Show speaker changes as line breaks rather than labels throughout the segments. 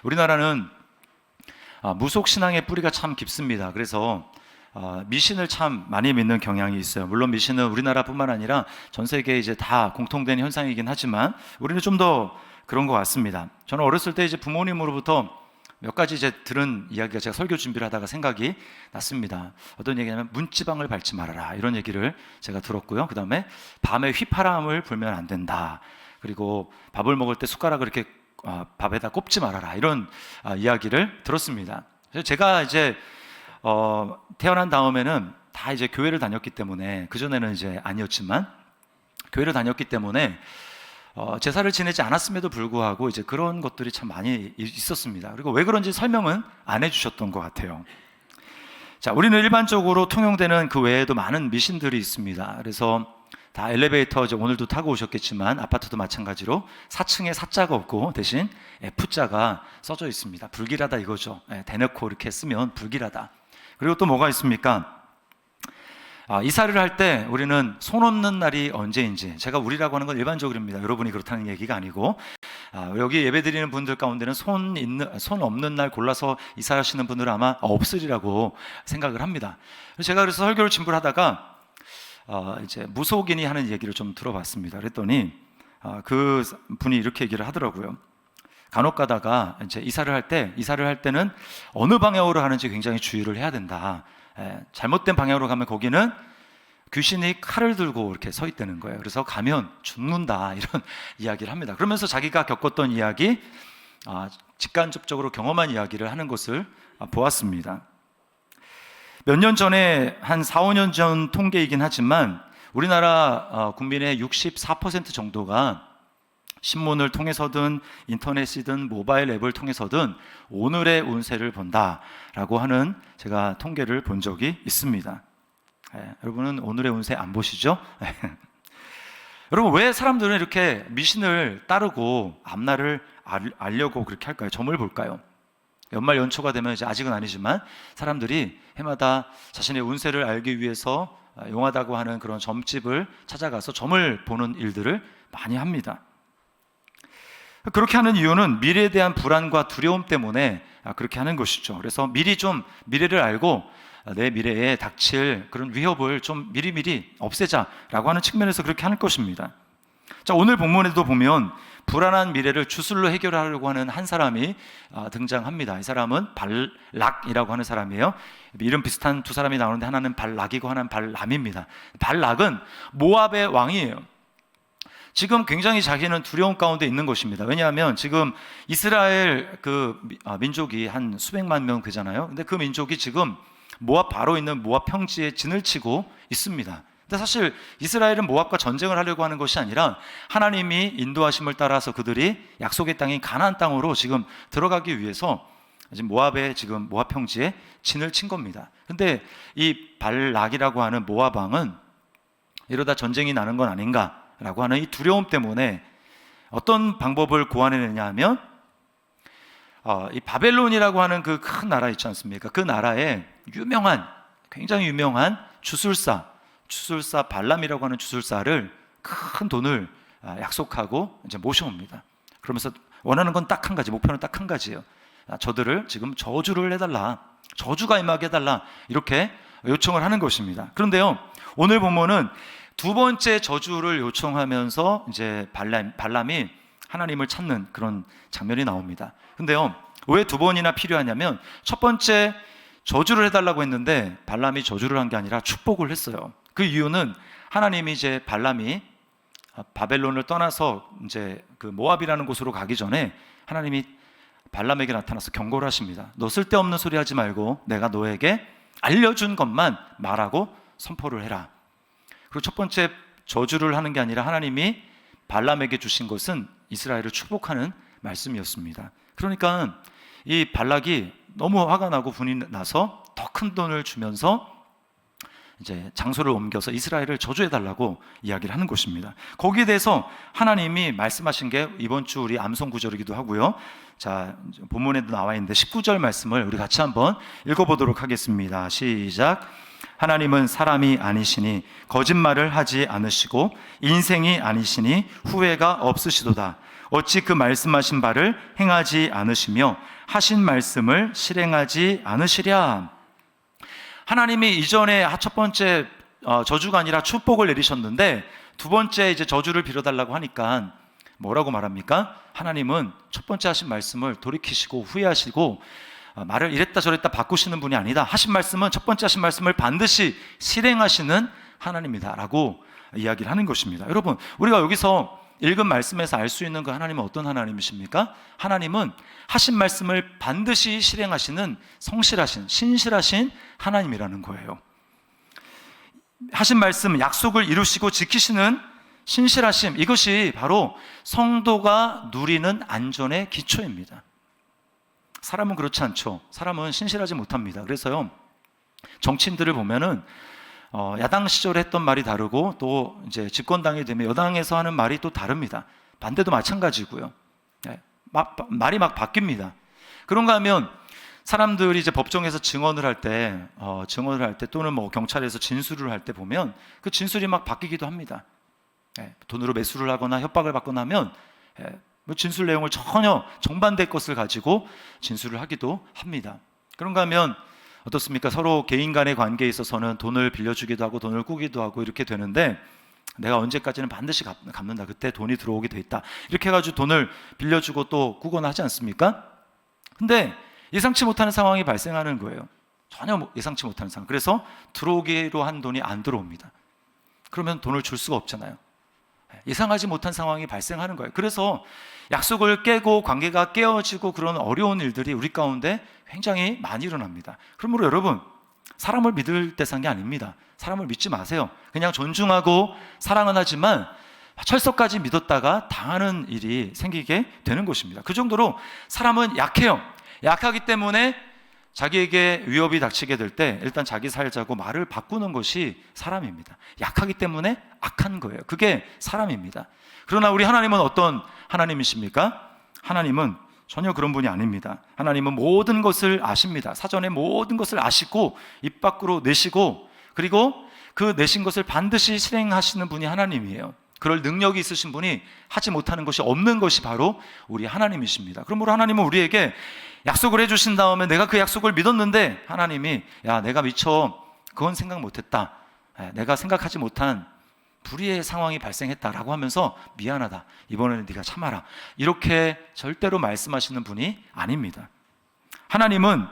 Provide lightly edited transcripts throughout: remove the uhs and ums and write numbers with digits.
우리나라는 무속신앙의 뿌리가 참 깊습니다. 그래서 미신을 참 많이 믿는 경향이 있어요. 물론 미신은 우리나라뿐만 아니라 전 세계에 이제 다 공통된 현상이긴 하지만 우리는 좀 더 그런 것 같습니다. 저는 어렸을 때 이제 부모님으로부터 몇 가지 이제 들은 이야기가 제가 설교 준비를 하다가 생각이 났습니다. 어떤 얘기냐면 문지방을 밟지 말아라 이런 얘기를 제가 들었고요. 그 다음에 밤에 휘파람을 불면 안 된다. 그리고 밥을 먹을 때 숟가락을 이렇게 밥에다 꼽지 말아라 이런 이야기를 들었습니다. 그래서 제가 이제 태어난 다음에는 다 이제 교회를 다녔기 때문에, 그전에는 이제 아니었지만 교회를 다녔기 때문에 제사를 지내지 않았음에도 불구하고 이제 그런 것들이 참 많이 있었습니다. 그리고 왜 그런지 설명은 안 해주셨던 것 같아요. 자, 우리는 일반적으로 통용되는 그 외에도 많은 미신들이 있습니다. 그래서 다 엘리베이터 이제 오늘도 타고 오셨겠지만 아파트도 마찬가지로 4층에 4자가 없고 대신 F자가 써져 있습니다. 불길하다 이거죠. 대놓고 이렇게 쓰면 불길하다. 그리고 또 뭐가 있습니까? 이사를 할 때 우리는 손 없는 날이 언제인지, 제가 우리라고 하는 건 일반적으로입니다. 여러분이 그렇다는 얘기가 아니고, 여기 예배 드리는 분들 가운데는 손 없는 날 골라서 이사하시는 분들은 아마 없으리라고 생각을 합니다. 제가 그래서 설교를 준비하다가 이제 무속인이 하는 얘기를 좀 들어봤습니다. 그랬더니 그 분이 이렇게 얘기를 하더라고요. 간혹 가다가 이제 이사를 할 때는 어느 방향으로 가는지 굉장히 주의를 해야 된다. 잘못된 방향으로 가면 거기는 귀신이 칼을 들고 이렇게 서 있다는 거예요. 그래서 가면 죽는다 이런 이야기를 합니다. 그러면서 자기가 겪었던 이야기, 직간접적으로 경험한 이야기를 하는 것을 보았습니다. 몇 년 전에 한 4, 5년 전 통계이긴 하지만 우리나라 국민의 64% 정도가 신문을 통해서든 인터넷이든 모바일 앱을 통해서든 오늘의 운세를 본다라고 하는 제가 통계를 본 적이 있습니다. 여러분은 오늘의 운세 안 보시죠? 여러분, 왜 사람들은 이렇게 미신을 따르고 앞날을 알려고 그렇게 할까요? 점을 볼까요? 연말 연초가 되면 이제 아직은 아니지만 사람들이 해마다 자신의 운세를 알기 위해서 용하다고 하는 그런 점집을 찾아가서 점을 보는 일들을 많이 합니다. 그렇게 하는 이유는 미래에 대한 불안과 두려움 때문에 그렇게 하는 것이죠. 그래서 미리 좀 미래를 알고 내 미래에 닥칠 그런 위협을 좀 미리미리 없애자라고 하는 측면에서 그렇게 하는 것입니다. 자, 오늘 본문에도 보면 불안한 미래를 주술로 해결하려고 하는 한 사람이 등장합니다. 이 사람은 발락이라고 하는 사람이에요. 이름 비슷한 두 사람이 나오는데 하나는 발락이고 하나는 발람입니다. 발락은 모압의 왕이에요. 지금 굉장히 자기는 두려움 가운데 있는 것입니다. 왜냐하면 지금 이스라엘 민족이 한 수백만 명 되잖아요. 근데 그 민족이 지금 모압 바로 있는 모압 평지에 진을 치고 있습니다. 근데 사실 이스라엘은 모압과 전쟁을 하려고 하는 것이 아니라 하나님이 인도하심을 따라서 그들이 약속의 땅인 가나안 땅으로 지금 들어가기 위해서 지금 모압 평지에 진을 친 겁니다. 근데 이 발락이라고 하는 모압 왕은 이러다 전쟁이 나는 건 아닌가라고 하는 이 두려움 때문에 어떤 방법을 고안해내냐 하면 이 바벨론이라고 하는 그 큰 나라 있지 않습니까? 그 나라에 굉장히 유명한 주술사 발람이라고 하는 주술사를 큰 돈을 약속하고 이제 모셔옵니다. 그러면서 원하는 건 딱 한 가지, 목표는 딱 한 가지예요. 저들을 지금 저주를 해달라, 저주가 임하게 해달라 이렇게 요청을 하는 것입니다. 그런데요, 오늘 보면은 두 번째 저주를 요청하면서 이제 발람이 하나님을 찾는 그런 장면이 나옵니다. 근데요, 왜 두 번이나 필요하냐면 첫 번째 저주를 해달라고 했는데 발람이 저주를 한 게 아니라 축복을 했어요. 그 이유는 하나님이 이제 발람이 바벨론을 떠나서 이제 그 모압이라는 곳으로 가기 전에 하나님이 발람에게 나타나서 경고를 하십니다. 너 쓸데없는 소리 하지 말고 내가 너에게 알려준 것만 말하고 선포를 해라. 그리고 첫 번째 저주를 하는 게 아니라 하나님이 발람에게 주신 것은 이스라엘을 축복하는 말씀이었습니다. 그러니까 이 발락이 너무 화가 나고 분이 나서 더 큰 돈을 주면서 이제 장소를 옮겨서 이스라엘을 저주해달라고 이야기를 하는 것입니다. 거기에 대해서 하나님이 말씀하신 게 이번 주 우리 암송 구절이기도 하고요. 자, 본문에도 나와 있는데 19절 말씀을 우리 같이 한번 읽어보도록 하겠습니다. 시작. 하나님은 사람이 아니시니 거짓말을 하지 않으시고 인생이 아니시니 후회가 없으시도다. 어찌 그 말씀하신 바를 행하지 않으시며 하신 말씀을 실행하지 않으시랴. 하나님이 이전에 첫 번째 저주가 아니라 축복을 내리셨는데 두 번째 이제 저주를 빌어달라고 하니까 뭐라고 말합니까? 하나님은 첫 번째 하신 말씀을 돌이키시고 후회하시고 말을 이랬다 저랬다 바꾸시는 분이 아니다. 하신 말씀은 첫 번째 하신 말씀을 반드시 실행하시는 하나님이다 라고 이야기를 하는 것입니다. 여러분, 우리가 여기서 읽은 말씀에서 알 수 있는 그 하나님은 어떤 하나님이십니까? 하나님은 하신 말씀을 반드시 실행하시는 성실하신, 신실하신 하나님이라는 거예요. 하신 말씀, 약속을 이루시고 지키시는 신실하심, 이것이 바로 성도가 누리는 안전의 기초입니다. 사람은 그렇지 않죠. 사람은 신실하지 못합니다. 그래서요, 정치인들을 보면은 야당 시절에 했던 말이 다르고 또 이제 집권당이 되면 여당에서 하는 말이 또 다릅니다. 반대도 마찬가지고요. 말이 막 바뀝니다. 그런가 하면 사람들이 이제 법정에서 증언을 할 때 또는 뭐 경찰에서 진술을 할 때 보면 그 진술이 막 바뀌기도 합니다. 돈으로 매수를 하거나 협박을 받거나 하면 진술 내용을 전혀 정반대의 것을 가지고 진술을 하기도 합니다. 그런가 하면 어떻습니까? 서로 개인 간의 관계에 있어서는 돈을 빌려주기도 하고 돈을 꾸기도 하고 이렇게 되는데 내가 언제까지는 반드시 갚는다. 그때 돈이 들어오게 돼 있다. 이렇게 해가지고 돈을 빌려주고 또 꾸거나 하지 않습니까? 근데 예상치 못하는 상황이 발생하는 거예요. 전혀 예상치 못하는 상황. 그래서 들어오기로 한 돈이 안 들어옵니다. 그러면 돈을 줄 수가 없잖아요. 예상하지 못한 상황이 발생하는 거예요. 그래서 약속을 깨고 관계가 깨어지고 그런 어려운 일들이 우리 가운데 굉장히 많이 일어납니다. 그러므로 여러분, 사람을 믿을 대상이 아닙니다. 사람을 믿지 마세요. 그냥 존중하고 사랑은 하지만 철석까지 믿었다가 당하는 일이 생기게 되는 것입니다. 그 정도로 사람은 약해요. 약하기 때문에 자기에게 위협이 닥치게 될 때 일단 자기 살자고 말을 바꾸는 것이 사람입니다. 약하기 때문에 악한 거예요. 그게 사람입니다. 그러나 우리 하나님은 어떤 하나님이십니까? 하나님은 전혀 그런 분이 아닙니다. 하나님은 모든 것을 아십니다. 사전에 모든 것을 아시고 입 밖으로 내시고 그리고 그 내신 것을 반드시 실행하시는 분이 하나님이에요. 그럴 능력이 있으신 분이 하지 못하는 것이 없는 것이 바로 우리 하나님이십니다. 그러므로 하나님은 우리에게 약속을 해주신 다음에 내가 그 약속을 믿었는데 하나님이 야, 내가 미처 그건 생각 못했다. 내가 생각하지 못한 불의의 상황이 발생했다라고 하면서 미안하다. 이번에는 네가 참아라. 이렇게 절대로 말씀하시는 분이 아닙니다. 하나님은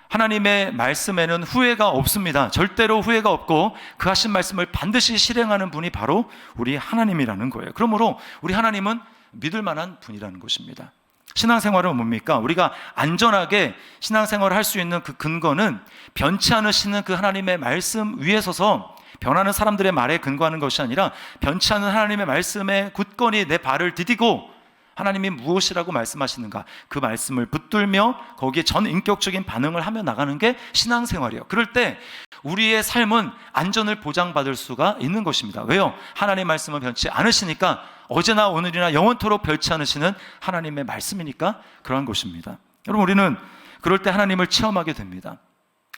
하나님의 말씀에는 후회가 없습니다. 절대로 후회가 없고 그 하신 말씀을 반드시 실행하는 분이 바로 우리 하나님이라는 거예요. 그러므로 우리 하나님은 믿을 만한 분이라는 것입니다. 신앙생활은 뭡니까? 우리가 안전하게 신앙생활을 할 수 있는 그 근거는 변치 않으시는 그 하나님의 말씀 위에 서서 변하는 사람들의 말에 근거하는 것이 아니라 변치 않은 하나님의 말씀에 굳건히 내 발을 디디고 하나님이 무엇이라고 말씀하시는가 그 말씀을 붙들며 거기에 전인격적인 반응을 하며 나가는 게 신앙생활이에요. 그럴 때 우리의 삶은 안전을 보장받을 수가 있는 것입니다. 왜요? 하나님의 말씀은 변치 않으시니까 어제나 오늘이나 영원토록 변치 않으시는 하나님의 말씀이니까 그러한 것입니다. 여러분, 우리는 그럴 때 하나님을 체험하게 됩니다.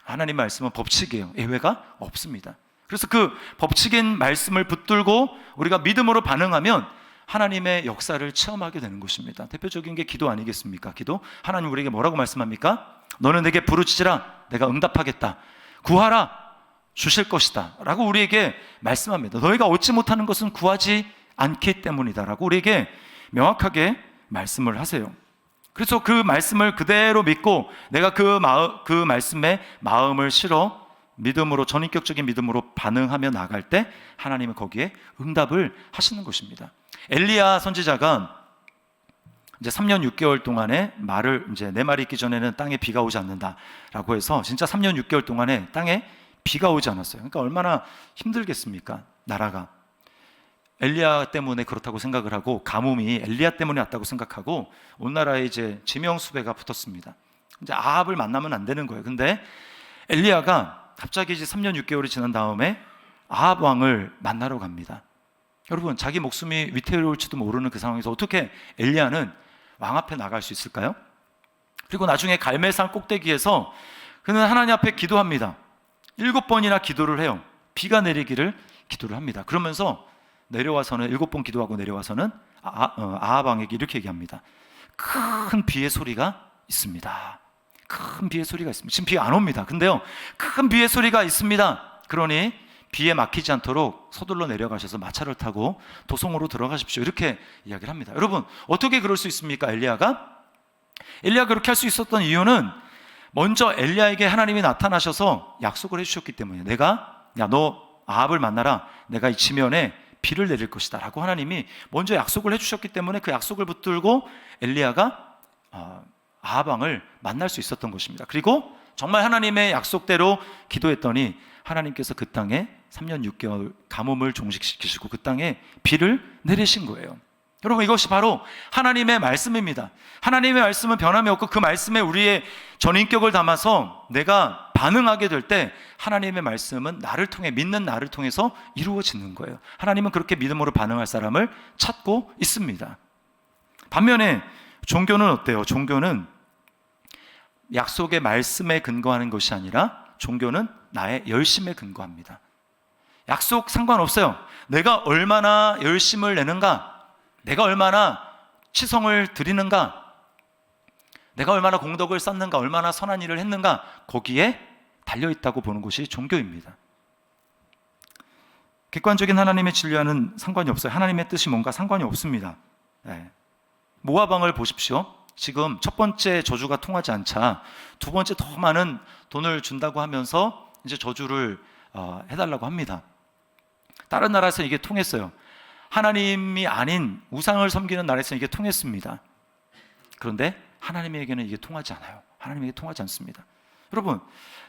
하나님 말씀은 법칙이에요. 예외가 없습니다. 그래서 그 법칙인 말씀을 붙들고 우리가 믿음으로 반응하면 하나님의 역사를 체험하게 되는 것입니다. 대표적인 게 기도 아니겠습니까? 기도. 하나님 우리에게 뭐라고 말씀합니까? 너는 내게 부르짖으라 내가 응답하겠다. 구하라 주실 것이다 라고 우리에게 말씀합니다. 너희가 얻지 못하는 것은 구하지 않기 때문이다 라고 우리에게 명확하게 말씀을 하세요. 그래서 그 말씀을 그대로 믿고 내가 그 말씀에 마음을 실어 믿음으로, 전인격적인 믿음으로 반응하며 나갈 때 하나님은 거기에 응답을 하시는 것입니다. 엘리야 선지자가 이제 3년 6개월 동안에 말을 이제 내 말이 있기 전에는 땅에 비가 오지 않는다라고 해서 진짜 3년 6개월 동안에 땅에 비가 오지 않았어요. 그러니까 얼마나 힘들겠습니까? 나라가. 엘리야 때문에 그렇다고 생각을 하고 가뭄이 엘리야 때문에 왔다고 생각하고 온 나라에 이제 지명수배가 붙었습니다. 이제 아합을 만나면 안 되는 거예요. 근데 엘리야가 갑자기 이제 3년 6개월이 지난 다음에 아합 왕을 만나러 갑니다. 여러분, 자기 목숨이 위태로울지도 모르는 그 상황에서 어떻게 엘리야는 왕 앞에 나갈 수 있을까요? 그리고 나중에 갈멜산 꼭대기에서 그는 하나님 앞에 기도합니다. 7번이나 기도를 해요. 비가 내리기를 기도를 합니다. 그러면서 내려와서는 7번 기도하고 내려와서는 아합 왕에게 이렇게 얘기합니다. 큰 비의 소리가 있습니다. 큰 비의 소리가 있습니다. 지금 비 안 옵니다. 근데요, 큰 비의 소리가 있습니다. 그러니 비에 막히지 않도록 서둘러 내려가셔서 마차를 타고 도성으로 들어가십시오. 이렇게 이야기를 합니다. 여러분, 어떻게 그럴 수 있습니까? 엘리야가 그렇게 할 수 있었던 이유는 먼저 엘리야에게 하나님이 나타나셔서 약속을 해주셨기 때문이에요. 너 아합을 만나라. 내가 이 지면에 비를 내릴 것이다 라고 하나님이 먼저 약속을 해주셨기 때문에 그 약속을 붙들고 엘리야가 아합 왕을 만날 수 있었던 것입니다. 그리고 정말 하나님의 약속대로 기도했더니 하나님께서 그 땅에 3년 6개월 가뭄을 종식시키시고 그 땅에 비를 내리신 거예요. 여러분, 이것이 바로 하나님의 말씀입니다. 하나님의 말씀은 변함이 없고 그 말씀에 우리의 전인격을 담아서 내가 반응하게 될 때 하나님의 말씀은 나를 통해, 믿는 나를 통해서 이루어지는 거예요. 하나님은 그렇게 믿음으로 반응할 사람을 찾고 있습니다. 반면에 종교는 어때요? 종교는 약속의 말씀에 근거하는 것이 아니라 종교는 나의 열심에 근거합니다. 약속 상관없어요. 내가 얼마나 열심을 내는가, 내가 얼마나 치성을 드리는가, 내가 얼마나 공덕을 쌓는가, 얼마나 선한 일을 했는가, 거기에 달려있다고 보는 것이 종교입니다. 객관적인 하나님의 진리와는 상관이 없어요. 하나님의 뜻이 뭔가 상관이 없습니다. 모압 왕을 보십시오. 지금 첫 번째 저주가 통하지 않자 두 번째 더 많은 돈을 준다고 하면서 이제 저주를 해달라고 합니다. 다른 나라에서 이게 통했어요. 하나님이 아닌 우상을 섬기는 나라에서 이게 통했습니다. 그런데 하나님에게는 이게 통하지 않아요. 하나님에게 통하지 않습니다. 여러분,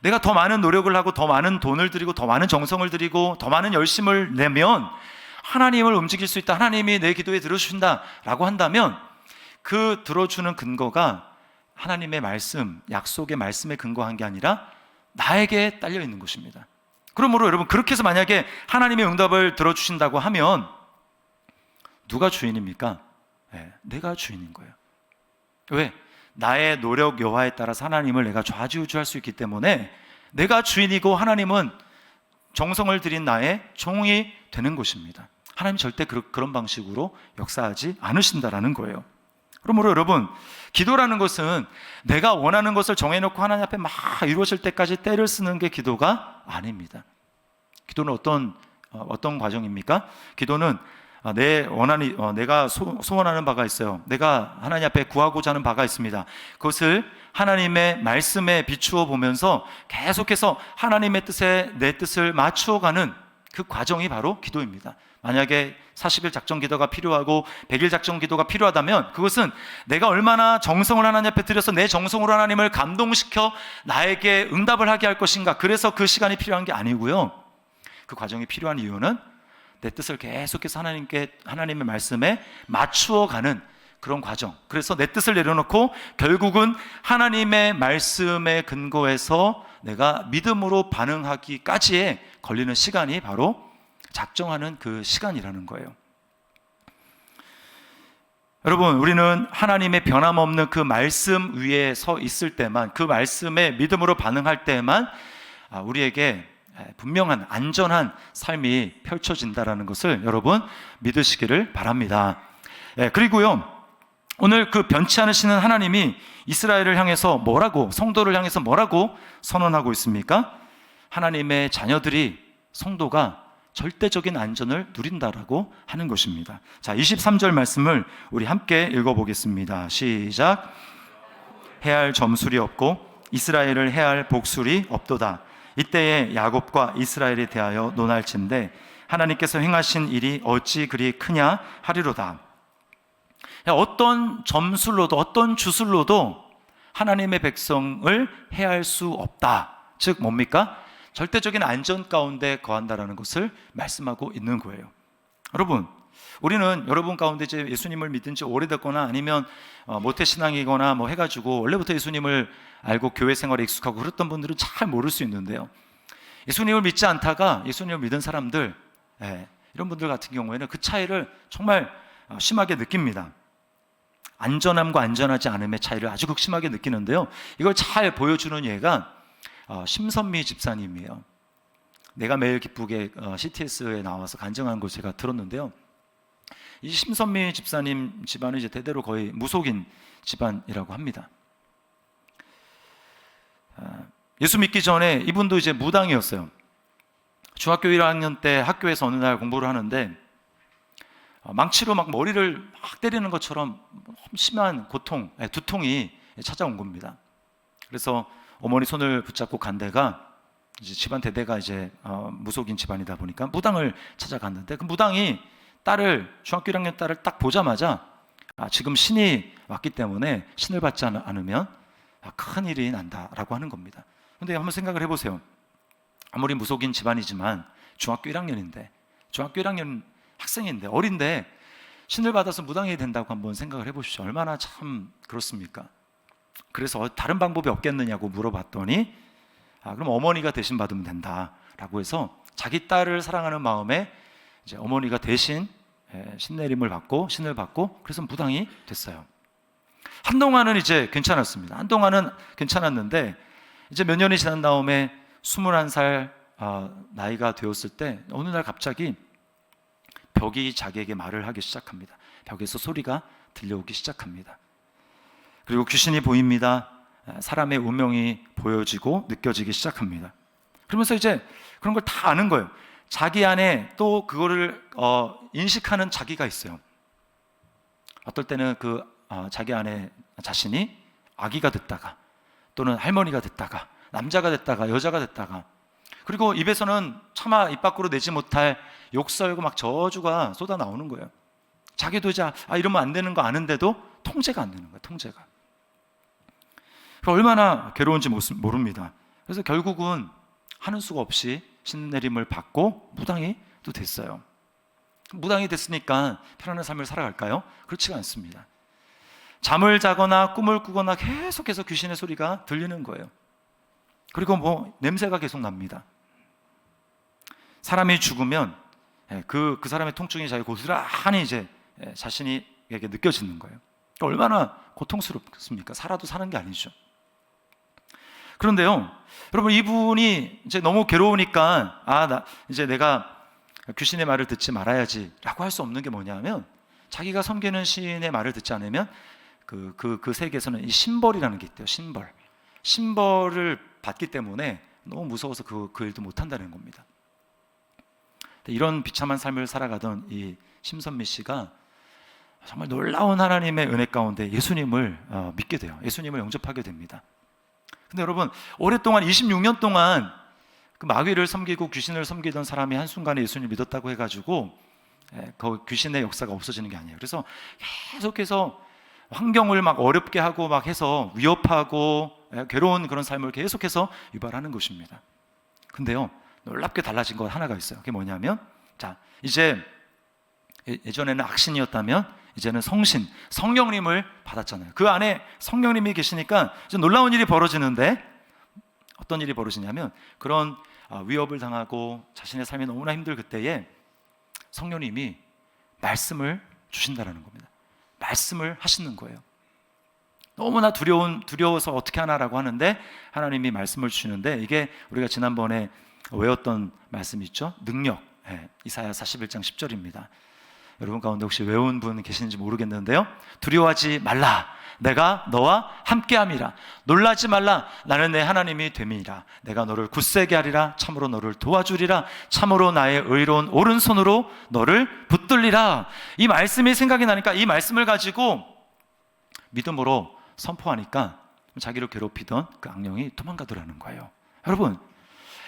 내가 더 많은 노력을 하고 더 많은 돈을 들이고 더 많은 정성을 들이고 더 많은 열심을 내면 하나님을 움직일 수 있다, 하나님이 내 기도에 들어주신다 라고 한다면 그 들어주는 근거가 하나님의 말씀, 약속의 말씀에 근거한 게 아니라 나에게 딸려 있는 것입니다. 그러므로 여러분, 그렇게 해서 만약에 하나님의 응답을 들어주신다고 하면 누가 주인입니까? 내가 주인인 거예요. 왜? 나의 노력 여하에 따라서 하나님을 내가 좌지우지할 수 있기 때문에 내가 주인이고 하나님은 정성을 들인 나의 종이 되는 것입니다. 하나님 절대 그런 방식으로 역사하지 않으신다라는 거예요. 그러므로 여러분, 기도라는 것은 내가 원하는 것을 정해놓고 하나님 앞에 막 이루어질 때까지 때를 쓰는 게 기도가 아닙니다. 기도는 어떤 과정입니까? 기도는 내가 소원하는 바가 있어요. 내가 하나님 앞에 구하고자 하는 바가 있습니다. 그것을 하나님의 말씀에 비추어 보면서 계속해서 하나님의 뜻에 내 뜻을 맞추어가는 그 과정이 바로 기도입니다. 만약에 40일 작정 기도가 필요하고 100일 작정 기도가 필요하다면 그것은 내가 얼마나 정성을 하나님 앞에 들여서 내 정성으로 하나님을 감동시켜 나에게 응답을 하게 할 것인가, 그래서 그 시간이 필요한 게 아니고요. 그 과정이 필요한 이유는 내 뜻을 계속해서 하나님의 말씀에 맞추어가는 그런 과정. 그래서 내 뜻을 내려놓고 결국은 하나님의 말씀에 근거해서 내가 믿음으로 반응하기까지에 걸리는 시간이 바로 작정하는 그 시간이라는 거예요. 여러분, 우리는 하나님의 변함없는 그 말씀 위에 서 있을 때만, 그 말씀에 믿음으로 반응할 때만 우리에게 분명한 안전한 삶이 펼쳐진다라는 것을 여러분 믿으시기를 바랍니다. 그리고요, 오늘 그 변치 않으시는 하나님이 이스라엘을 향해서 성도를 향해서 뭐라고 선언하고 있습니까? 하나님의 자녀들이, 성도가 절대적인 안전을 누린다라고 하는 것입니다. 자, 23절 말씀을 우리 함께 읽어보겠습니다. 시작. 해할 점술이 없고 이스라엘을 해할 복술이 없도다. 이때에 야곱과 이스라엘에 대하여 논할진대 하나님께서 행하신 일이 어찌 그리 크냐 하리로다. 어떤 점술로도 어떤 주술로도 하나님의 백성을 해할 수 없다. 즉 뭡니까? 절대적인 안전 가운데 거한다라는 것을 말씀하고 있는 거예요. 여러분, 우리는 여러분 가운데 이제 예수님을 믿은 지 오래됐거나 아니면 모태신앙이거나 뭐 해가지고 원래부터 예수님을 알고 교회 생활에 익숙하고 그랬던 분들은 잘 모를 수 있는데요, 예수님을 믿지 않다가 예수님을 믿은 사람들, 이런 분들 같은 경우에는 그 차이를 정말 심하게 느낍니다. 안전함과 안전하지 않음의 차이를 아주 극심하게 느끼는데요, 이걸 잘 보여주는 예가 심선미 집사님이에요. 내가 매일 기쁘게 CTS에 나와서 간증한 걸 제가 들었는데요, 이 심선미 집사님 집안은 이제 대대로 거의 무속인 집안이라고 합니다. 예수 믿기 전에 이분도 이제 무당이었어요. 중학교 1학년 때 학교에서 어느 날 공부를 하는데 망치로 막 머리를 막 때리는 것처럼 심한 고통, 두통이 찾아온 겁니다. 그래서 어머니 손을 붙잡고 간 데가 이제 집안 대대가 이제 무속인 집안이다 보니까 무당을 찾아갔는데 그 무당이 중학교 1학년 딸을 딱 보자마자 지금 신이 왔기 때문에 신을 받지 않으면 큰 일이 난다라고 하는 겁니다. 근데 한번 생각을 해보세요. 아무리 무속인 집안이지만 중학교 1학년인데 중학교 1학년 학생인데 어린데 신을 받아서 무당이 된다고 한번 생각을 해보십시오. 얼마나 참 그렇습니까? 그래서 다른 방법이 없겠느냐고 물어봤더니 그럼 어머니가 대신 받으면 된다라고 해서 자기 딸을 사랑하는 마음에 이제 어머니가 대신 신내림을 받고 신을 받고 그래서 무당이 됐어요. 한동안은 이제 괜찮았습니다. 한동안은 괜찮았는데 이제 몇 년이 지난 다음에 21살 나이가 되었을 때 어느 날 갑자기 벽이 자기에게 말을 하기 시작합니다. 벽에서 소리가 들려오기 시작합니다. 그리고 귀신이 보입니다. 사람의 운명이 보여지고 느껴지기 시작합니다. 그러면서 이제 그런 걸 다 아는 거예요. 자기 안에 또 그거를 인식하는 자기가 있어요. 어떨 때는 자기 안에 자신이 아기가 됐다가 또는 할머니가 됐다가 남자가 됐다가 여자가 됐다가 그리고 입에서는 차마 입 밖으로 내지 못할 욕설고 막 저주가 쏟아 나오는 거예요. 자기도 이제 이러면 안 되는 거 아는데도 통제가 안 되는 거예요. 통제가. 얼마나 괴로운지 모릅니다. 그래서 결국은 하는 수가 없이 신내림을 받고 무당이 또 됐어요. 무당이 됐으니까 편안한 삶을 살아갈까요? 그렇지가 않습니다. 잠을 자거나 꿈을 꾸거나 계속해서 귀신의 소리가 들리는 거예요. 그리고 냄새가 계속 납니다. 사람이 죽으면 그 사람의 통증이 자기 고스란히 이제 자신에게 느껴지는 거예요. 얼마나 고통스럽습니까? 살아도 사는 게 아니죠. 그런데요, 여러분 이분이 이제 너무 괴로우니까 이제 내가 귀신의 말을 듣지 말아야지라고 할 수 없는 게 뭐냐면 자기가 섬기는 신의 말을 듣지 않으면 그 세계에서는 이 신벌이라는 게 있대요. 신벌을 받기 때문에 너무 무서워서 그 일도 못 한다는 겁니다. 이런 비참한 삶을 살아가던 이 심선미 씨가 정말 놀라운 하나님의 은혜 가운데 예수님을 믿게 돼요. 예수님을 영접하게 됩니다. 근데 여러분 오랫동안 26년 동안 그 마귀를 섬기고 귀신을 섬기던 사람이 한순간에 예수님을 믿었다고 해가지고 그 귀신의 역사가 없어지는 게 아니에요. 그래서 계속해서 환경을 막 어렵게 하고 막 해서 위협하고 괴로운 그런 삶을 계속해서 유발하는 것입니다. 근데요 놀랍게 달라진 것 하나가 있어요. 그게 뭐냐면 이제 예전에는 악신이었다면 이제는 성령님을 받았잖아요. 그 안에 성령님이 계시니까 이제 놀라운 일이 벌어지는데 어떤 일이 벌어지냐면 그런 위협을 당하고 자신의 삶이 너무나 힘들 그때에 성령님이 말씀을 주신다는 겁니다. 말씀을 하시는 거예요. 너무나 두려워서 어떻게 하나라고 하는데 하나님이 말씀을 주시는데 이게 우리가 지난번에 외웠던 말씀이 있죠. 능력, 이사야 41장 10절입니다. 여러분 가운데 혹시 외운 분 계시는지 모르겠는데요. 두려워하지 말라. 내가 너와 함께함이라. 놀라지 말라. 나는 내 하나님이 됨이라. 내가 너를 굳세게 하리라. 참으로 너를 도와주리라. 참으로 나의 의로운 오른손으로 너를 붙들리라. 이 말씀이 생각이 나니까 이 말씀을 가지고 믿음으로 선포하니까 자기를 괴롭히던 그 악령이 도망가더라는 거예요. 여러분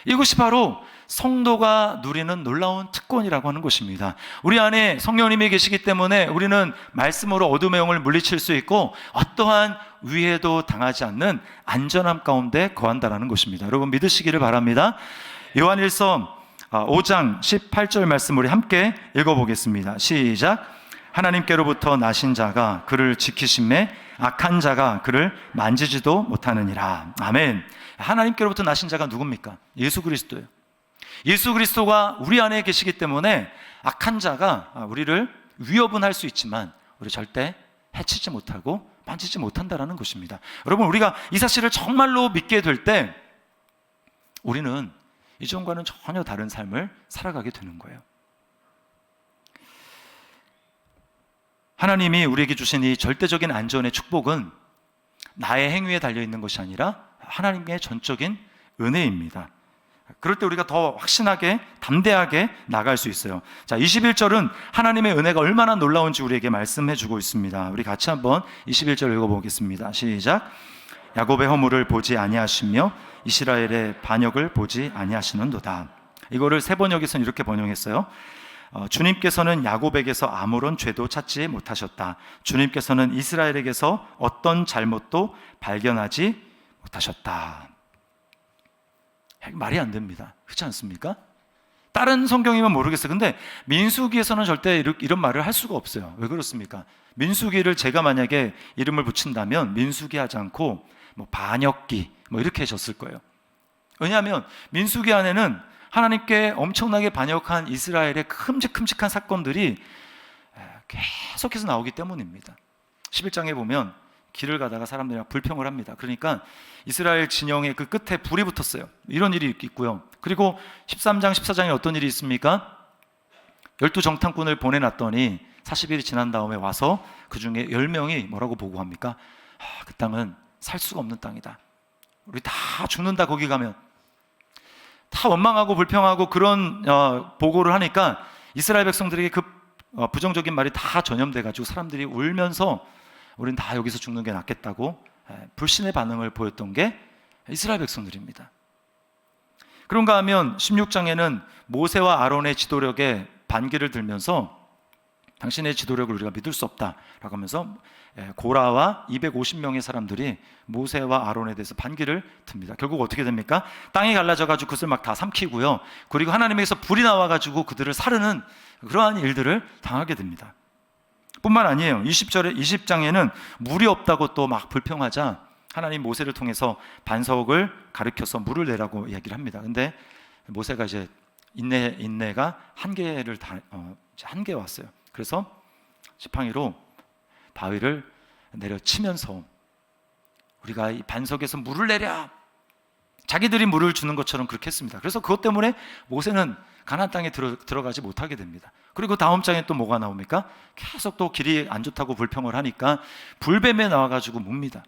이것이 바로 성도가 누리는 놀라운 특권이라고 하는 것입니다. 우리 안에 성령님이 계시기 때문에 우리는 말씀으로 어둠의 영을 물리칠 수 있고 어떠한 위해도 당하지 않는 안전함 가운데 거한다는 것입니다. 여러분 믿으시기를 바랍니다. 요한일서 5장 18절 말씀 우리 함께 읽어보겠습니다. 시작. 하나님께로부터 나신 자가 그를 지키심에 악한 자가 그를 만지지도 못하느니라. 아멘. 하나님께로부터 나신 자가 누굽니까? 예수 그리스도예요. 예수 그리스도가 우리 안에 계시기 때문에 악한 자가 우리를 위협은 할 수 있지만 우리 절대 해치지 못하고 만지지 못한다는 것입니다. 여러분 우리가 이 사실을 정말로 믿게 될 때 우리는 이전과는 전혀 다른 삶을 살아가게 되는 거예요. 하나님이 우리에게 주신 이 절대적인 안전의 축복은 나의 행위에 달려있는 것이 아니라 하나님의 전적인 은혜입니다. 그럴 때 우리가 더 확신하게 담대하게 나갈 수 있어요. 자, 21절은 하나님의 은혜가 얼마나 놀라운지 우리에게 말씀해 주고 있습니다. 우리 같이 한번 21절 읽어보겠습니다. 시작. 야곱의 허물을 보지 아니하시며 이스라엘의 반역을 보지 아니하시는도다. 이거를 새 번역에서는 이렇게 번역했어요. 주님께서는 야곱에게서 아무런 죄도 찾지 못하셨다. 주님께서는 이스라엘에게서 어떤 잘못도 발견하지 못하셨다. 말이 안 됩니다. 그렇지 않습니까? 다른 성경이면 모르겠어요. 근데 민수기에서는 절대 이런 말을 할 수가 없어요. 왜 그렇습니까? 민수기를 제가 만약에 이름을 붙인다면 민수기 하지 않고 뭐 반역기 뭐 이렇게 하셨을 거예요. 왜냐하면 민수기 안에는 하나님께 엄청나게 반역한 이스라엘의 큼직큼직한 사건들이 계속해서 나오기 때문입니다. 11장에 보면 길을 가다가 사람들이랑 불평을 합니다. 그러니까 이스라엘 진영의 그 끝에 불이 붙었어요. 이런 일이 있고요. 그리고 13장, 14장에 어떤 일이 있습니까? 12정탐꾼을 보내놨더니 40일이 지난 다음에 와서 그 중에 10명이 뭐라고 보고합니까? 그 땅은 살 수가 없는 땅이다. 우리 다 죽는다. 거기 가면. 다 원망하고 불평하고 그런 보고를 하니까 이스라엘 백성들에게 그 부정적인 말이 다 전염돼가지고 사람들이 울면서 우린 다 여기서 죽는 게 낫겠다고 불신의 반응을 보였던 게 이스라엘 백성들입니다. 그런가 하면 16장에는 모세와 아론의 지도력에 반기를 들면서 당신의 지도력을 우리가 믿을 수 없다라고 하면서 고라와 250명의 사람들이 모세와 아론에 대해서 반기를 듭니다. 결국 어떻게 됩니까? 땅이 갈라져가지고 그것을 막 다 삼키고요. 그리고 하나님에게서 불이 나와가지고 그들을 사르는 그러한 일들을 당하게 됩니다. 뿐만 아니에요. 20장에는 물이 없다고 또 막 불평하자 하나님 모세를 통해서 반석을 가리켜서 물을 내라고 이야기를 합니다. 근데 모세가 이제 인내가 한계에 왔어요. 그래서 지팡이로 바위를 내려치면서 우리가 이 반석에서 물을 내랴, 자기들이 물을 주는 것처럼 그렇게 했습니다. 그래서 그것 때문에 모세는 가나안 땅에 들어가지 못하게 됩니다. 그리고 다음 장에 또 뭐가 나옵니까? 계속 또 길이 안 좋다고 불평을 하니까 불뱀에 나와가지고 묵니다.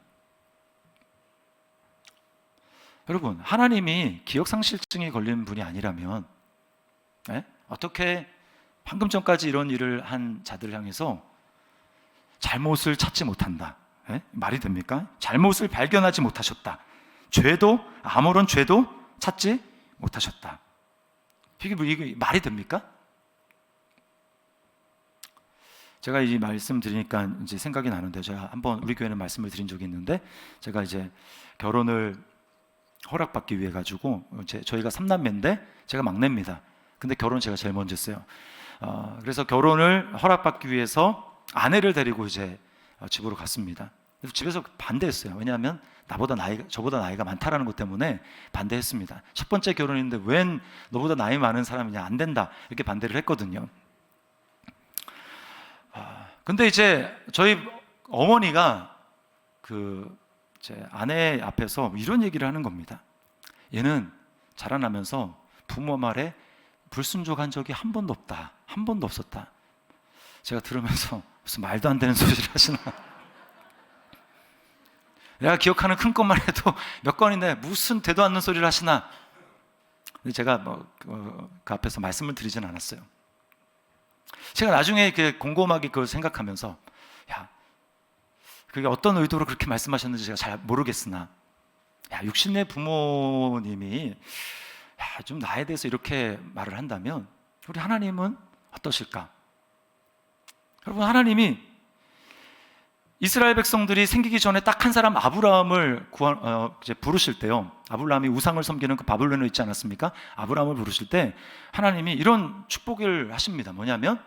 여러분, 하나님이 기억상실증이 걸린 분이 아니라면 어떻게 방금 전까지 이런 일을 한 자들을 향해서 잘못을 찾지 못한다. 말이 됩니까? 잘못을 발견하지 못하셨다. 아무런 죄도 찾지 못하셨다. 이게 말이 됩니까? 제가 이 말씀 드리니까 이제 생각이 나는데, 제가 한번 우리 교회는 말씀을 드린 적이 있는데, 제가 이제 결혼을 허락받기 위해 가지고 저희가 3남매인데 제가 막내입니다. 근데 결혼 제가 제일 먼저 했어요. 그래서 결혼을 허락받기 위해서 아내를 데리고 이제 집으로 갔습니다. 그래서 집에서 반대했어요. 왜냐하면 저보다 나이가 많다라는 것 때문에 반대했습니다. 첫 번째 결혼인데 웬 너보다 나이 많은 사람이냐, 안 된다, 이렇게 반대를 했거든요. 근데 이제 저희 어머니가 제 아내 앞에서 이런 얘기를 하는 겁니다. 얘는 자라나면서 부모 말에 불순종한 적이 한 번도 없다. 한 번도 없었다. 제가 들으면서 무슨 말도 안 되는 소리를 하시나. 내가 기억하는 큰 것만 해도 몇 건인데 무슨 되도 않는 소리를 하시나. 근데 제가 그 앞에서 말씀을 드리진 않았어요. 제가 나중에 곰곰하게 그걸 생각하면서, 그게 어떤 의도로 그렇게 말씀하셨는지 제가 잘 모르겠으나, 육신의 부모님이 좀 나에 대해서 이렇게 말을 한다면 우리 하나님은 어떠실까? 여러분, 하나님이 이스라엘 백성들이 생기기 전에 딱 한 사람 아브라함을 부르실 때요, 아브라함이 우상을 섬기는 그 바벨론에 있지 않았습니까? 아브라함을 부르실 때 하나님이 이런 축복을 하십니다. 뭐냐면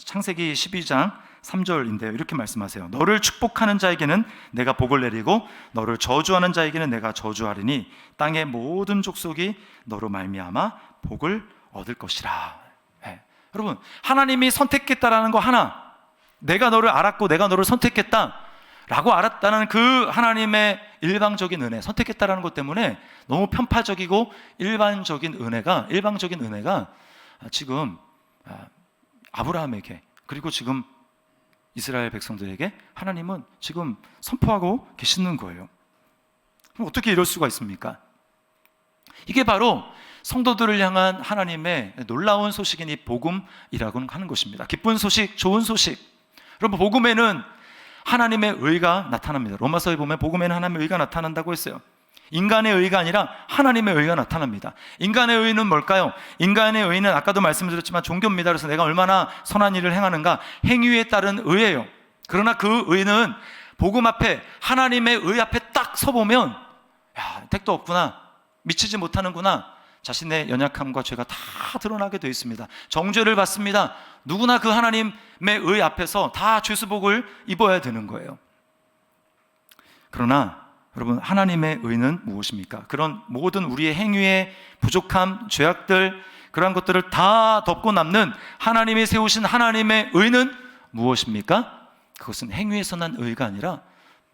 창세기 12장 3절인데요. 이렇게 말씀하세요. 너를 축복하는 자에게는 내가 복을 내리고 너를 저주하는 자에게는 내가 저주하리니 땅의 모든 족속이 너로 말미암아 복을 얻을 것이라. 여러분, 하나님이 선택했다라는 거 하나, 내가 너를 알았고 내가 너를 선택했다라고 알았다는 그 하나님의 일방적인 은혜, 선택했다라는 것 때문에 너무 편파적이고 일방적인 은혜가 지금 아브라함에게, 그리고 지금 이스라엘 백성들에게 하나님은 지금 선포하고 계시는 거예요. 그럼 어떻게 이럴 수가 있습니까? 이게 바로 성도들을 향한 하나님의 놀라운 소식이니 복음이라고 하는 것입니다. 기쁜 소식, 좋은 소식. 여러분, 복음에는 하나님의 의가 나타납니다. 로마서에 보면 복음에는 하나님의 의가 나타난다고 했어요. 인간의 의가 아니라 하나님의 의가 나타납니다. 인간의 의는 뭘까요? 인간의 의는 아까도 말씀드렸지만 종교입니다. 그래서 내가 얼마나 선한 일을 행하는가, 행위에 따른 의예요. 그러나 그 의는 복음 앞에, 하나님의 의 앞에 딱 서보면, 야, 택도 없구나, 미치지 못하는구나, 자신의 연약함과 죄가 다 드러나게 되어 있습니다. 정죄를 받습니다. 누구나 그 하나님의 의 앞에서 다 죄수복을 입어야 되는 거예요. 그러나 여러분, 하나님의 의는 무엇입니까? 그런 모든 우리의 행위의 부족함, 죄악들, 그러한 것들을 다 덮고 남는 하나님이 세우신 하나님의 의는 무엇입니까? 그것은 행위에서 난 의가 아니라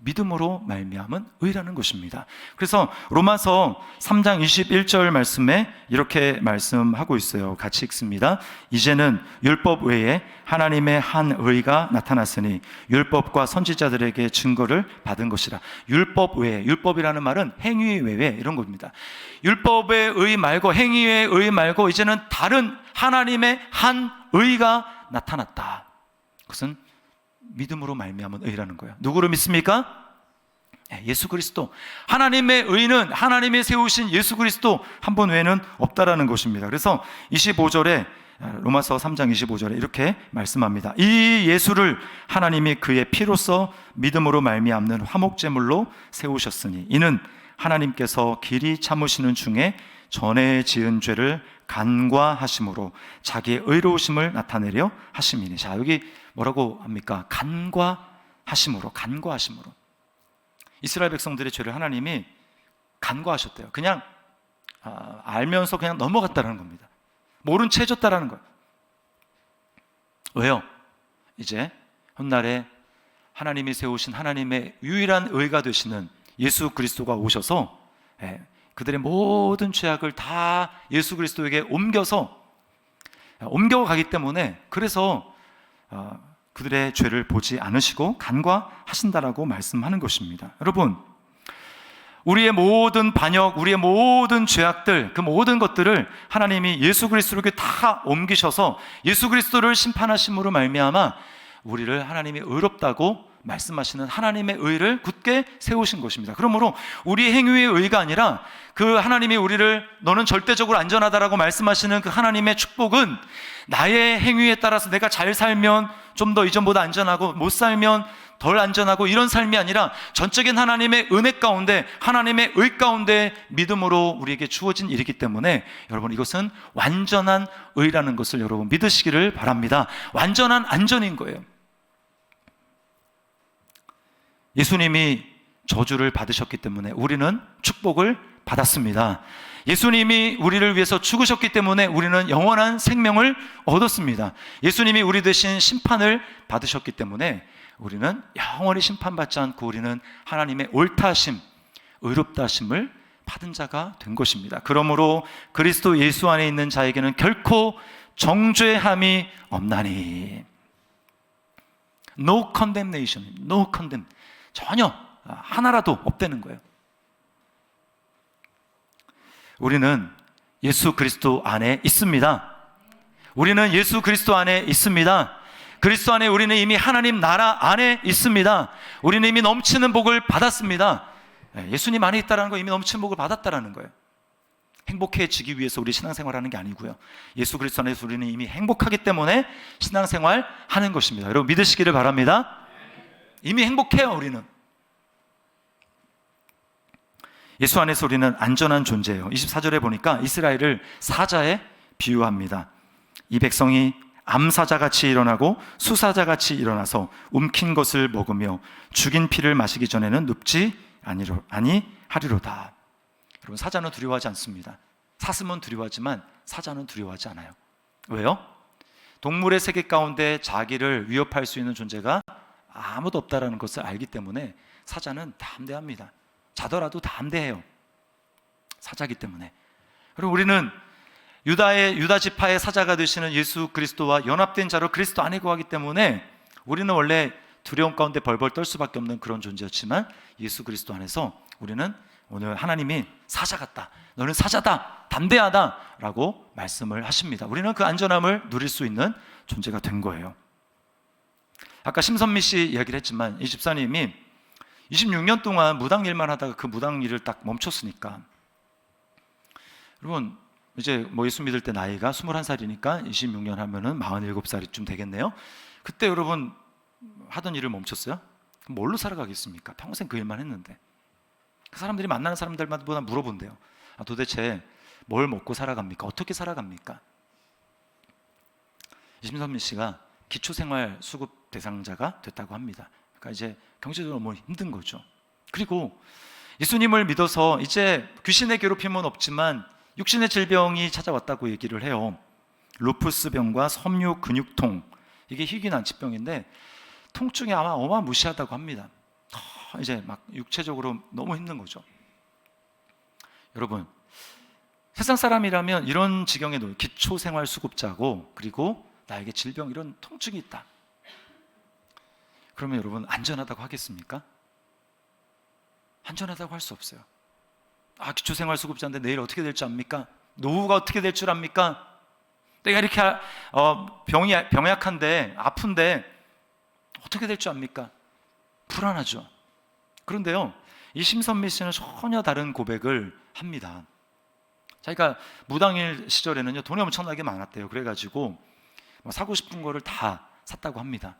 믿음으로 말미암은 의라는 것입니다. 그래서 로마서 3장 21절 말씀에 이렇게 말씀하고 있어요. 같이 읽습니다. 이제는 율법 외에 하나님의 한 의가 나타났으니 율법과 선지자들에게 증거를 받은 것이라. 율법 외에, 율법이라는 말은 행위 외에 이런 겁니다. 율법의 의 말고, 행위의 의 말고 이제는 다른 하나님의 한 의가 나타났다. 그것은 믿음으로 말미암은 의라는 거예요. 누구를 믿습니까? 예수 그리스도. 하나님의 의는 하나님이 세우신 예수 그리스도 한 분 외에는 없다라는 것입니다. 그래서 25절에, 로마서 3장 25절에 이렇게 말씀합니다. 이 예수를 하나님이 그의 피로써 믿음으로 말미암는 화목제물로 세우셨으니 이는 하나님께서 길이 참으시는 중에 전에 지은 죄를 간과하심으로 자기의 의로우심을 나타내려 하심이니. 자, 여기 뭐라고 합니까? 간과하심으로. 이스라엘 백성들의 죄를 하나님이 간과하셨대요. 그냥 알면서 그냥 넘어갔다는 겁니다. 모른 채 해줬다는 거예요. 왜요? 이제 훗날에 하나님이 세우신 하나님의 유일한 의가 되시는 예수 그리스도가 오셔서 그들의 모든 죄악을 다 예수 그리스도에게 옮겨가기 때문에, 그래서 그들의 죄를 보지 않으시고 간과하신다라고 말씀하는 것입니다. 여러분, 우리의 모든 반역, 우리의 모든 죄악들, 그 모든 것들을 하나님이 예수 그리스도에게 다 옮기셔서 예수 그리스도를 심판하심으로 말미암아 우리를 하나님이 의롭다고 말씀하시는 하나님의 의를 굳게 세우신 것입니다. 그러므로 우리 행위의 의가 아니라 그 하나님이 우리를 너는 절대적으로 안전하다라고 말씀하시는 그 하나님의 축복은 나의 행위에 따라서 내가 잘 살면 좀 더 이전보다 안전하고, 못 살면 덜 안전하고, 이런 삶이 아니라 전적인 하나님의 은혜 가운데, 하나님의 의 가운데 믿음으로 우리에게 주어진 일이기 때문에 여러분, 이것은 완전한 의라는 것을 여러분 믿으시기를 바랍니다. 완전한 안전인 거예요. 예수님이 저주를 받으셨기 때문에 우리는 축복을 받았습니다. 예수님이 우리를 위해서 죽으셨기 때문에 우리는 영원한 생명을 얻었습니다. 예수님이 우리 대신 심판을 받으셨기 때문에 우리는 영원히 심판받지 않고 우리는 하나님의 옳다하심, 의롭다하심을 받은 자가 된 것입니다. 그러므로 그리스도 예수 안에 있는 자에게는 결코 정죄함이 없나니. No condemnation, no condemn. 전혀 하나라도 없다는 거예요. 우리는 예수 그리스도 안에 있습니다. 우리는 예수 그리스도 안에 있습니다. 그리스도 안에 우리는 이미 하나님 나라 안에 있습니다. 우리는 이미 넘치는 복을 받았습니다. 예수님 안에 있다는 거, 이미 넘치는 복을 받았다는 거예요. 행복해지기 위해서 우리 신앙생활하는 게 아니고요, 예수 그리스도 안에서 우리는 이미 행복하기 때문에 신앙생활 하는 것입니다. 여러분 믿으시기를 바랍니다. 이미 행복해요. 우리는 예수 안에서 우리는 안전한 존재예요. 24절에 보니까 이스라엘을 사자에 비유합니다. 이 백성이 암사자같이 일어나고 수사자같이 일어나서 움킨 것을 먹으며 죽인 피를 마시기 전에는 눕지 아니하리로다. 여러분, 사자는 두려워하지 않습니다. 사슴은 두려워하지만 사자는 두려워하지 않아요. 왜요? 동물의 세계 가운데 자기를 위협할 수 있는 존재가 아무도 없다는 것을 알기 때문에 사자는 담대합니다. 자더라도 담대해요. 사자기 때문에. 그리고 우리는 유다 지파의 사자가 되시는 예수 그리스도와 연합된 자로 그리스도 안에 거하기 때문에 우리는 원래 두려움 가운데 벌벌 떨 수밖에 없는 그런 존재였지만 예수 그리스도 안에서 우리는 오늘 하나님이 사자 같다, 너는 사자다, 담대하다 라고 말씀을 하십니다. 우리는 그 안전함을 누릴 수 있는 존재가 된 거예요. 아까 심선미 씨 이야기를 했지만 이 집사님이 26년 동안 무당 일만 하다가 그 무당 일을 딱 멈췄으니까, 여러분 이제 뭐 예수 믿을 때 나이가 21살이니까 26년 하면은 47살이쯤 되겠네요. 그때 여러분 하던 일을 멈췄어요? 그럼 뭘로 살아가겠습니까? 평생 그 일만 했는데. 그 사람들이 만나는 사람들마다 물어본대요. 도대체 뭘 먹고 살아갑니까? 어떻게 살아갑니까? 심선미 씨가 기초생활수급 대상자가 됐다고 합니다. 그러니까 이제 경제적으로 너무 힘든 거죠. 그리고 예수님을 믿어서 이제 귀신의 괴롭힘은 없지만 육신의 질병이 찾아왔다고 얘기를 해요. 루푸스병과 섬유 근육통, 이게 희귀난疾병인데 통증이 아마 어마무시하다고 합니다. 이제 막 육체적으로 너무 힘든 거죠. 여러분, 세상 사람이라면 이런 지경에 놓여 기초생활수급자고, 그리고 나에게 질병, 이런 통증이 있다. 그러면 여러분 안전하다고 하겠습니까? 안전하다고 할 수 없어요. 기초생활수급자인데 내일 어떻게 될 줄 압니까? 노후가 어떻게 될 줄 압니까? 내가 이렇게 병약한데, 아픈데 어떻게 될 줄 압니까? 불안하죠. 그런데요, 이 심선미 씨는 전혀 다른 고백을 합니다. 자기가 무당일 시절에는요, 돈이 엄청나게 많았대요. 그래가지고 사고 싶은 거를 다 샀다고 합니다.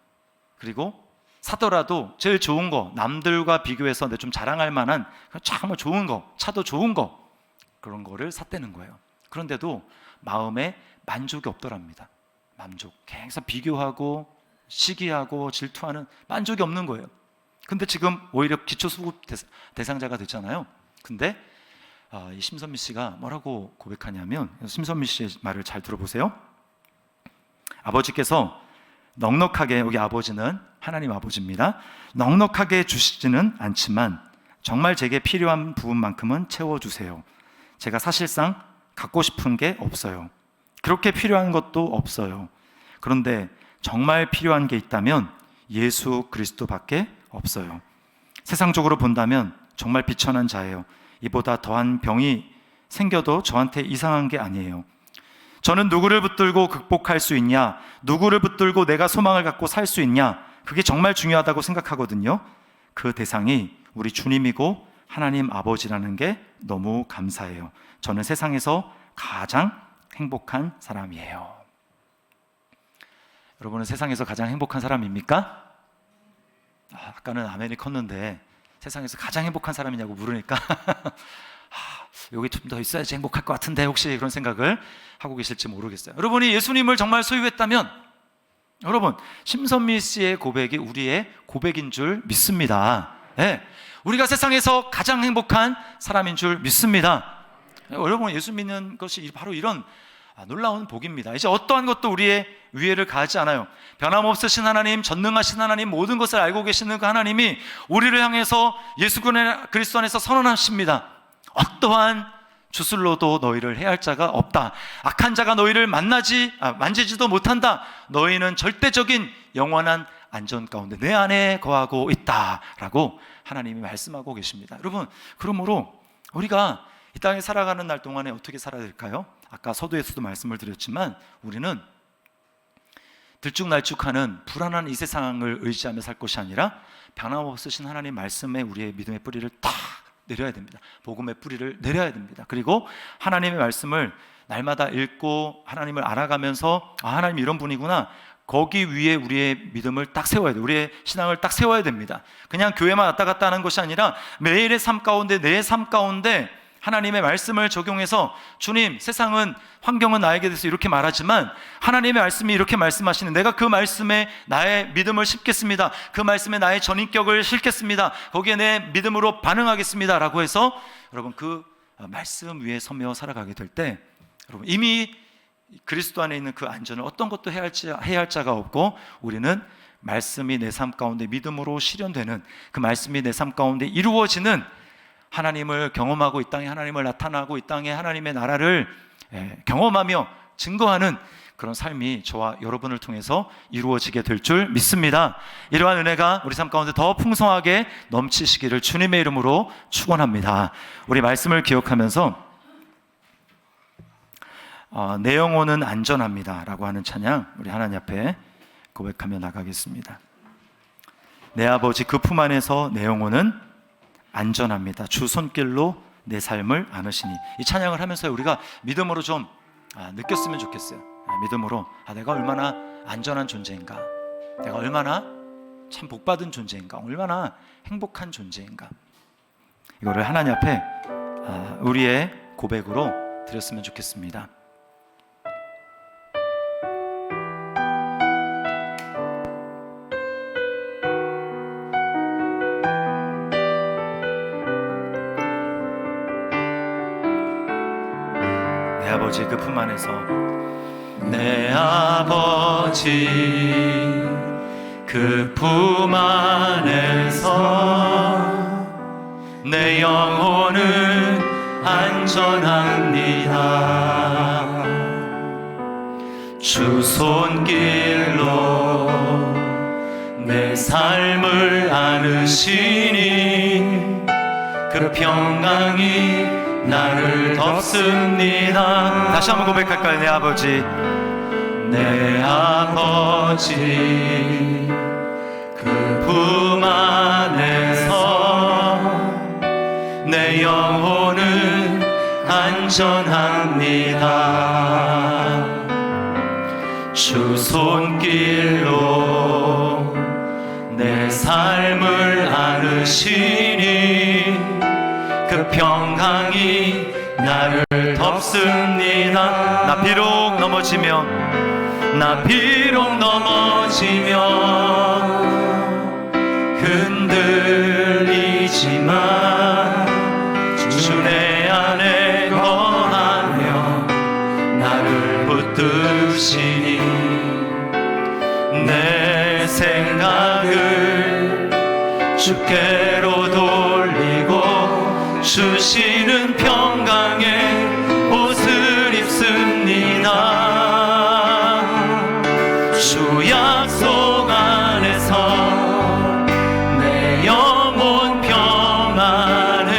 그리고 사더라도 제일 좋은 거, 남들과 비교해서 좀 자랑할 만한 정말 좋은 거, 차도 좋은 거, 그런 거를 샀다는 거예요. 그런데도 마음에 만족이 없더랍니다. 만족, 계속 비교하고 시기하고 질투하는 만족이 없는 거예요. 근데 지금 오히려 기초수급 대상자가 됐잖아요. 근데 이 심선미 씨가 뭐라고 고백하냐면, 심선미 씨의 말을 잘 들어보세요. 아버지께서 넉넉하게, 여기 아버지는 하나님 아버지입니다. 넉넉하게 주시지는 않지만 정말 제게 필요한 부분만큼은 채워주세요. 제가 사실상 갖고 싶은 게 없어요. 그렇게 필요한 것도 없어요. 그런데 정말 필요한 게 있다면 예수 그리스도밖에 없어요. 세상적으로 본다면 정말 비천한 자예요. 이보다 더한 병이 생겨도 저한테 이상한 게 아니에요. 저는 누구를 붙들고 극복할 수 있냐, 누구를 붙들고 내가 소망을 갖고 살 수 있냐, 그게 정말 중요하다고 생각하거든요. 그 대상이 우리 주님이고 하나님 아버지라는 게 너무 감사해요. 저는 세상에서 가장 행복한 사람이에요. 여러분은 세상에서 가장 행복한 사람입니까? 아까는 아멘이 컸는데 세상에서 가장 행복한 사람이냐고 물으니까 여기 좀 더 있어야지 행복할 것 같은데, 혹시 그런 생각을 하고 계실지 모르겠어요. 여러분이 예수님을 정말 소유했다면, 여러분 심선미 씨의 고백이 우리의 고백인 줄 믿습니다. 네, 우리가 세상에서 가장 행복한 사람인 줄 믿습니다. 여러분, 예수 믿는 것이 바로 이런 놀라운 복입니다. 이제 어떠한 것도 우리의 위해를 가하지 않아요. 변함없으신 하나님, 전능하신 하나님, 모든 것을 알고 계시는 그 하나님이 우리를 향해서 예수 그리스도 안에서 선언하십니다. 어떠한 주술로도 너희를 해할 자가 없다. 악한 자가 너희를 만지지도 못한다. 너희는 절대적인 영원한 안전 가운데 내 안에 거하고 있다라고 하나님이 말씀하고 계십니다. 여러분, 그러므로 우리가 이 땅에 살아가는 날 동안에 어떻게 살아야 될까요? 아까 서두에서도 말씀을 드렸지만 우리는 들쭉날쭉하는 불안한 이 세상을 의지하며 살 것이 아니라 변함없으신 하나님 말씀에 우리의 믿음의 뿌리를 탁 내려야 됩니다. 복음의 뿌리를 내려야 됩니다. 그리고 하나님의 말씀을 날마다 읽고 하나님을 알아가면서 하나님 이런 분이구나, 거기 위에 우리의 믿음을 딱 세워야 돼요. 우리의 신앙을 딱 세워야 됩니다. 그냥 교회만 왔다 갔다 하는 것이 아니라 매일의 삶 가운데, 내 삶 가운데 하나님의 말씀을 적용해서, 주님, 세상은, 환경은 나에게 대해서 이렇게 말하지만 하나님의 말씀이 이렇게 말씀하시는, 내가 그 말씀에 나의 믿음을 심겠습니다. 그 말씀에 나의 전인격을 싣겠습니다. 거기에 내 믿음으로 반응하겠습니다 라고 해서 여러분 그 말씀 위에 서며 살아가게 될 때, 여러분 이미 그리스도 안에 있는 그 안전을 어떤 것도 해야 할 자가 없고, 우리는 말씀이 내 삶 가운데 믿음으로 실현되는, 그 말씀이 내 삶 가운데 이루어지는, 하나님을 경험하고 이 땅에 하나님을 나타나고 이 땅에 하나님의 나라를 경험하며 증거하는 그런 삶이 저와 여러분을 통해서 이루어지게 될 줄 믿습니다. 이러한 은혜가 우리 삶 가운데 더 풍성하게 넘치시기를 주님의 이름으로 축원합니다. 우리 말씀을 기억하면서 내 영혼은 안전합니다 라고 하는 찬양 우리 하나님 앞에 고백하며 나가겠습니다. 내 아버지 그 품 안에서 내 영혼은 안전합니다. 주 손길로 내 삶을 안으시니. 이 찬양을 하면서 우리가 믿음으로 좀 느꼈으면 좋겠어요. 믿음으로 내가 얼마나 안전한 존재인가, 내가 얼마나 참 복받은 존재인가, 얼마나 행복한 존재인가, 이거를 하나님 앞에 우리의 고백으로 드렸으면 좋겠습니다. 내 아버지 그 품 안에서, 내 아버지 그 품 안에서 내 영혼은 안전합니다. 주 손길로 내 삶을 안으시니 그 평강이 나를 덮습니다. 다시 한번 고백할까요? 내 아버지, 내 아버지 그 품 안에서 내 영혼은 안전합니다. 주 손길로 내 삶을 안으시니 그 평강이 나를 덮습니다. 나 비록 넘어지며 흔들리지만 주 내 안에 거하며 나를 붙드시니 내 생각을 주께로 돌리고 주시는 평강의 옷을 입습니다. 주 약속 안에서 내 영혼 평안해.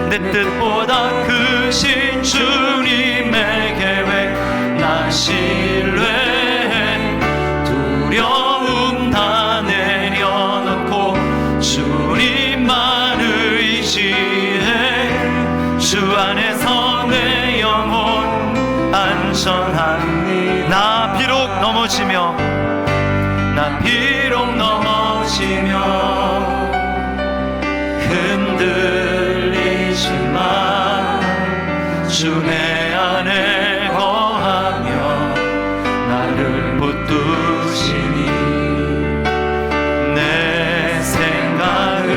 내 뜻보다 크신 주님의 계획 나 신뢰해. 두려움 다 내려놓고 주님만 의지해. 주 안에서 내 영혼 안전합니다. 나 비록 넘어지며 흔들리지만 주 내 안에 거하며 나를 붙드시니 내 생각을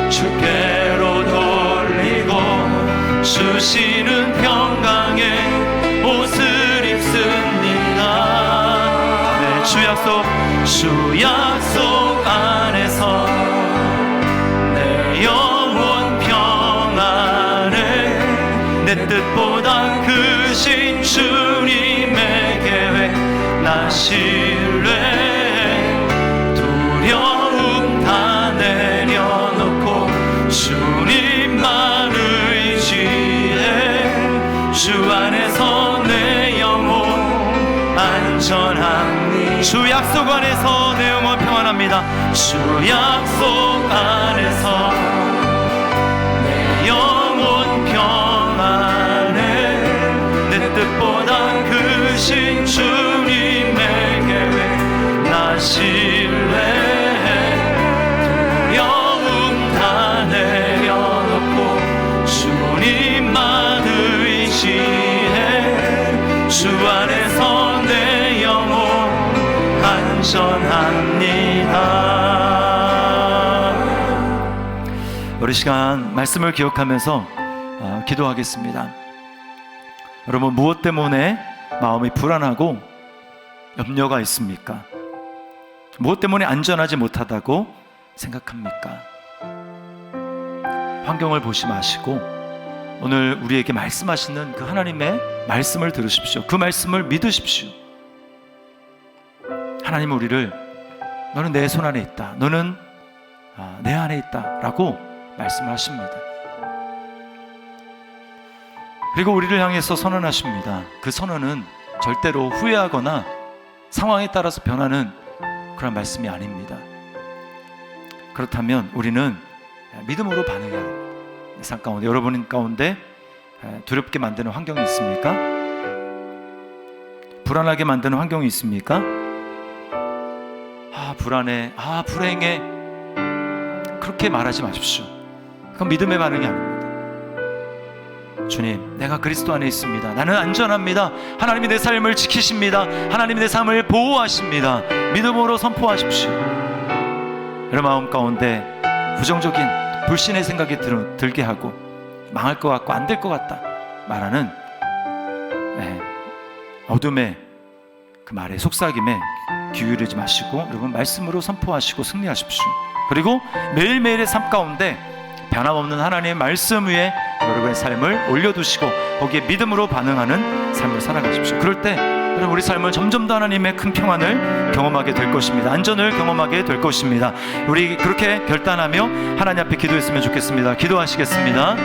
주께로 돌리고 주시는 평강의 옷을 입습니다. 네, 주 약속 안에서 내 영혼 평안해. 내 뜻보다 크신 주님의 계획 나 신뢰해. 두려움 다 내려놓고 주님만 의지해. 주 안에서 내 영혼 안전합니다. 주 약속 안에서 내 영혼 평안합니다. 주 약속 안에서 내 영혼 평안해. 내 뜻보다 크신 주님의 계획 나 신뢰해. 두려움 다 내려놓고 주님만 의지해. 주 안에서 내 영혼 안전합니다. 우리 시간 말씀을 기억하면서 기도하겠습니다. 여러분, 무엇 때문에 마음이 불안하고 염려가 있습니까? 무엇 때문에 안전하지 못하다고 생각합니까? 환경을 보지 마시고 오늘 우리에게 말씀하시는 그 하나님의 말씀을 들으십시오. 그 말씀을 믿으십시오. 하나님은 우리를 너는 내 손 안에 있다, 너는 내 안에 있다 라고 말씀하십니다. 그리고 우리를 향해서 선언하십니다. 그 선언은 절대로 후회하거나 상황에 따라서 변하는 그런 말씀이 아닙니다. 그렇다면 우리는 믿음으로 반응해야 됩니다. 이 삶 가운데, 여러분 가운데 두렵게 만드는 환경이 있습니까? 불안하게 만드는 환경이 있습니까? 불안해, 불행해, 그렇게 말하지 마십시오. 그건 믿음의 반응이 아닙니다. 주님, 내가 그리스도 안에 있습니다. 나는 안전합니다. 하나님이 내 삶을 지키십니다. 하나님이 내 삶을 보호하십니다. 믿음으로 선포하십시오. 여러분 마음 가운데 부정적인 불신의 생각이 들게 하고 망할 것 같고 안 될 것 같다 말하는 어둠의 그 말에, 속삭임에 기울이지 마시고 여러분 말씀으로 선포하시고 승리하십시오. 그리고 매일매일의 삶 가운데 변함없는 하나님의 말씀 위에 여러분의 삶을 올려두시고 거기에 믿음으로 반응하는 삶을 살아가십시오. 그럴 때 여러분 우리 삶은 점점 더 하나님의 큰 평안을 경험하게 될 것입니다. 안전을 경험하게 될 것입니다. 우리 그렇게 결단하며 하나님 앞에 기도했으면 좋겠습니다. 기도하시겠습니다.